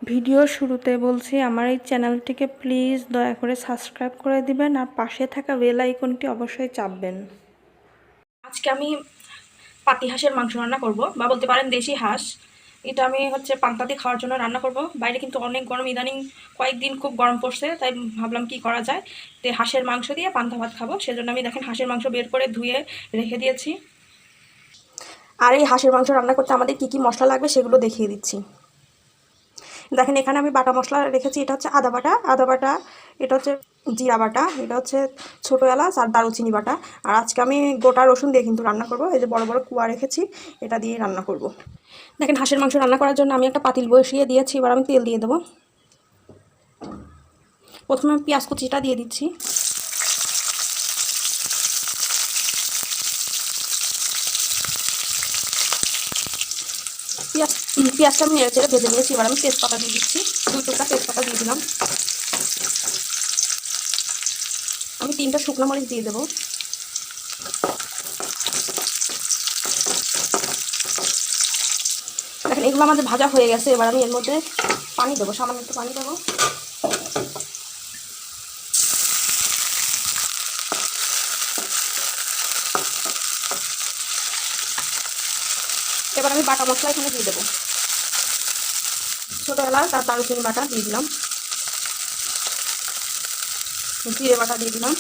Video শুরুতে বলছি আমার এই চ্যানেলটিকে প্লিজ দয়া করে সাবস্ক্রাইব করে দিবেন আর পাশে থাকা বেল আইকনটি অবশ্যই চাপবেন। আজকে আমি পাতি হাঁসের মাংস রান্না করব, বা বলতে পারেন দেশি হাঁস। এটা আমি পান্তা দিয়ে খাওয়ার জন্য রান্না করব। বাইরে কিন্তু অনেক গরম, ইদানিং কয়েকদিন খুব গরম পড়ছে, তাই ভাবলাম কি করা যায়, তো হাঁসের মাংস দিয়ে পান্তা ভাত খাবো। সেজন্য আমি দেখেন হাঁসের মাংস বের করে ধুয়ে রেখে দিয়েছি। আর এই হাঁসের মাংস রান্না করতে আমাদের কি কি মশলা লাগবে সেগুলো দেখিয়ে দিচ্ছি। দেখেন এখানে আমি বাটা মশলা রেখেছি। এটা হচ্ছে আদা বাটা, এটা হচ্ছে জিরা বাটা, এটা হচ্ছে ছোটো এলাচ আর দারুচিনি বাটা। আর আজকে আমি গোটা রসুন দিয়ে কিন্তু রান্না করব। এই যে বড় বড় কুয়া রেখেছি, এটা দিয়ে রান্না করব। দেখেন হাঁসের মাংস রান্না করার জন্য আমি একটা পাতিল বসিয়ে দিয়েছি। এবার আমি তেল দিয়ে দেবো। প্রথমে আমি পেঁয়াজ কুচিটা দিয়ে দিচ্ছি। পেঁয়াজটা আমি নেড়ে চেড়ে ভেজে নিয়েছি। এবার আমি তেজপাতা দিয়ে দিচ্ছি, 2 টুকরা তেজপাতা দিয়ে দিলাম। আমি 3টা শুকনো মরিচ দিয়ে দেবো। দেখেন এগুলো আমাদের ভাজা হয়ে গেছে। এবার আমি এর মধ্যে পানি দেবো, সামান্য একটু পানি দেবো। এবার আমি বাটা মশলা এখানে দিয়ে দেবো। ছোটো এলাচ আর দারুচিনি বাটা দিয়ে দিলাম, জিরে বাটা দিয়ে দিলাম,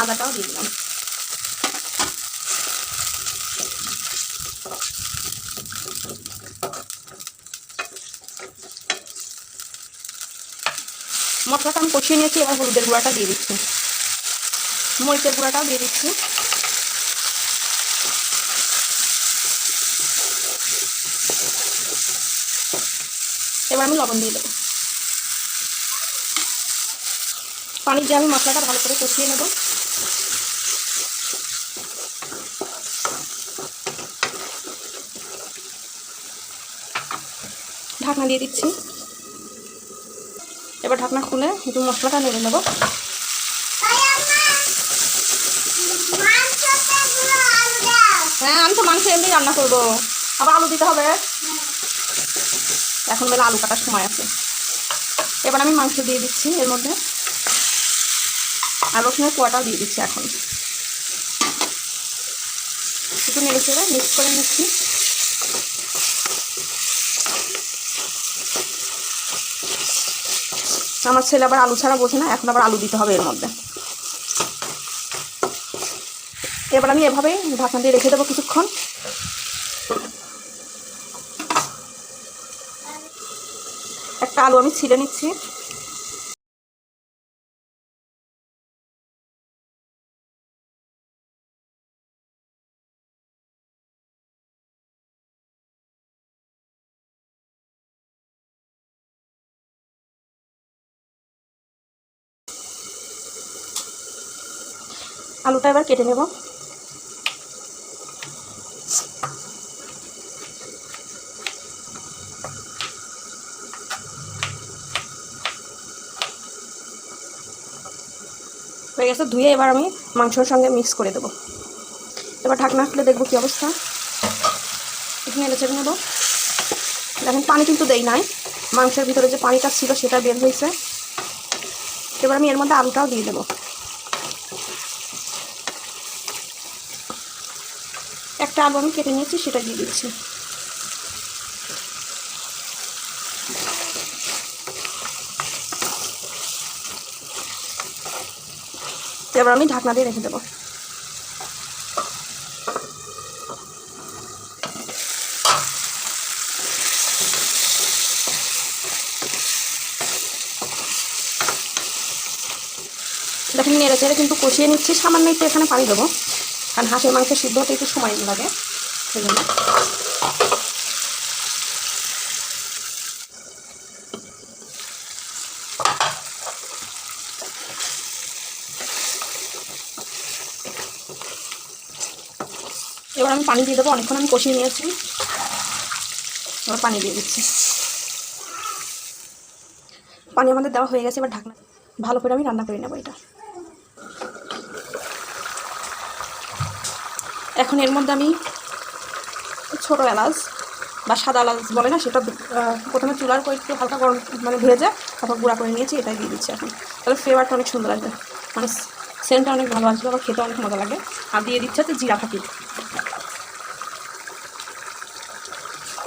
আদাটাও দিয়ে দিলাম। মশলাটা আমি কষিয়ে নিয়েছি। এবার হলুদের গুঁড়াটা দিয়ে দিচ্ছি, মরিচের গুঁড়াটাও দিয়ে দিচ্ছি। এবার আমি লবণ দিয়ে দেবো। পানি দিয়ে আমি মশলাটা ভালো করে কষিয়ে নেব। ঢাকনা দিয়ে দিচ্ছি। এবার ঢাকনা খুলে একটু মশলাটা নেড়ে নেব। হ্যাঁ, আমি তো মাংস এমনি রান্না করবো, আবার আলু দিতে হবে। এখন বেলা আলু কাটার সময় আছে। এবার আমি মাংস দিয়ে দিচ্ছি এর মধ্যে, আর রসুনের কোয়াটাও দিয়ে দিচ্ছি। এখন একটু নেড়ে চেড়ে মিক্স করে নিচ্ছি। আমার ছেলে আবার আলু ছাড়া বোঝে না, এখন আবার আলু দিতে হবে এর মধ্যে। এবার আমি এভাবেই ঢাকনা দিয়ে রেখে দেবো কিছুক্ষণ। একটা আলু আমি ছিলে নিচ্ছি। আলুটা এবার কেটে নেব। হয়ে গেছে ধুয়ে, এবার আমি মাংসের সঙ্গে মিক্স করে দেবো। এবার ঢাকনা খুলে দেখবো কী অবস্থা। একটু নেড়ে চেড়ে নেবো। দেখেন পানি কিন্তু দেই নাই, মাংসের ভিতরে যে পানিটা ছিল সেটা বের হয়েছে। এবার আমি এর মধ্যে আলুটাও দিয়ে দেবো। একটা আলু আমি কেটে নিয়েছি, সেটা দিয়ে দিচ্ছি। এবার আমি ঢাকনা দিয়ে রেখে দেবো। দেখেন নেড়ে চেড়ে কিন্তু কষিয়ে নিচ্ছি। সামান্য একটু এখানে পানি দেবো, কারণ হাঁসের মাংস সিদ্ধ হতে একটু সময় লাগে, সেই জন্য। এবার আমি পানি দিয়ে দেবো। অনেকক্ষণ আমি কষিয়ে নিয়েছি, এবার পানি দিয়ে দিচ্ছি। পানি আমাদের দেওয়া হয়ে গেছে। এবার ঢাকনা ভালো করে আমি রান্না করে নেবো এটা। এখন এর মধ্যে আমি ছোটো এলাচ, বা সাদা এলাচ বলে না, সেটা প্রথমে চুলার করে একটু হালকা গরম মানে ভেজে তারপর গুঁড়া করে নিয়েছি, এটাই দিয়ে দিচ্ছি এখন। তাহলে ফ্লেভারটা অনেক সুন্দর আসবে, মানে সেন্টটা অনেক ভালো আসবে, আবার খেতে অনেক মজা লাগে। আর দিয়ে দিচ্ছে হচ্ছে জিরা ফাঁকি।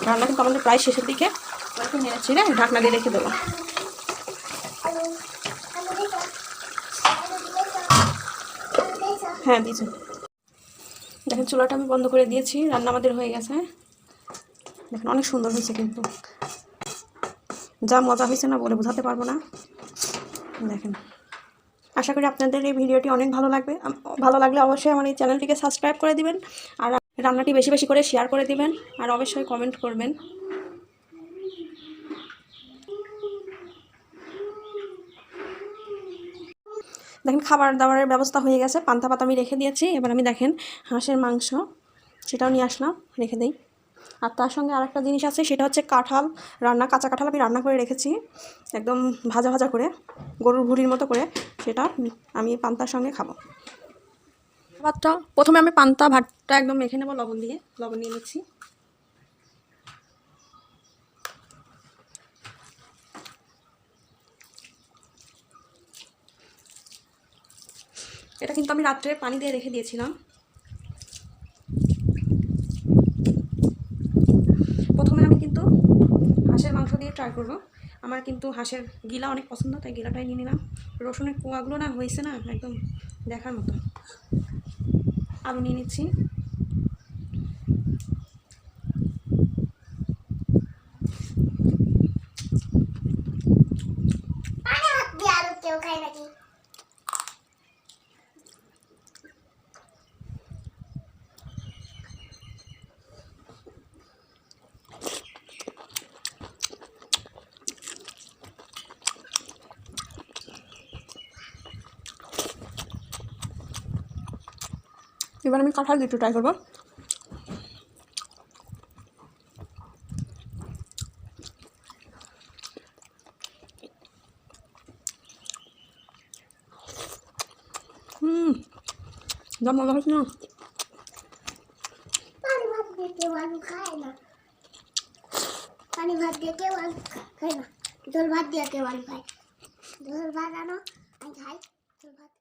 রান্না কিন্তু আমাদের প্রায় শেষের দিকে, একটু নেড়ে ছিঁড়ে ঢাকনা দিয়ে রেখে দেবো। হ্যাঁ দিয়েছি। দেখেন চুলাটা আমি বন্ধ করে দিয়েছি, রান্না আমাদের হয়ে গেছে। দেখেন অনেক সুন্দর হয়েছে, কিন্তু যা মজা হয়েছে না বলে বোঝাতে পারবো না। দেখেন, আশা করি আপনাদের এই ভিডিওটি অনেক ভালো লাগবে। ভালো লাগলে অবশ্যই আমার এই চ্যানেলটিকে সাবস্ক্রাইব করে দিবেন, আর রান্নাটি বেশি বেশি করে শেয়ার করে দিবেন, আর অবশ্যই কমেন্ট করবেন। দেখেন খাবার দাবারের ব্যবস্থা হয়ে গেছে, পান্তা পাতা আমি রেখে দিয়েছি। এবার আমি দেখেন হাঁসের মাংস সেটাও নিয়ে আসলাম, রেখে দিই। আর তার সঙ্গে আরেকটা জিনিস আছে, সেটা হচ্ছে কাঁঠাল রান্না, কাঁচা কাঁঠাল আমি রান্না করে রেখেছি একদম ভাজা ভাজা করে, গরুর ভুঁড়ির মতো করে। সেটা আমি পান্তার সঙ্গে খাবো। ভাতটা প্রথমে আমি পান্তা ভাতটা একদম মেখে নেবো লবণ দিয়ে, লবণ নিয়ে নিচ্ছি। এটা কিন্তু আমি রাত্রে পানি দিয়ে রেখে দিয়েছিলাম। প্রথমে আমি কিন্তু হাঁসের মাংস দিয়ে ট্রাই করবো। আমার কিন্তু হাঁসের গিলা অনেক পছন্দ, তাই গিলাটাই নিয়ে নিলাম। রসুনের কোয়াগুলো না হয়েছে না একদম দেখার মতো। আলু নিয়ে নিচ্ছি। এবার আমি কাঁঠাল দিয়ে একটু ট্রাই করবো। যা মজা হচ্ছে না। পানি ভাত দিয়ে কেউ আলু খায় না, পানি ভাত দিয়ে কেউ আলু খায় না, ঝোল ভাত দিয়ে কেউ আলু খায়। ঝোল ভাত আনো, আমি খাই ঝোল ভাত।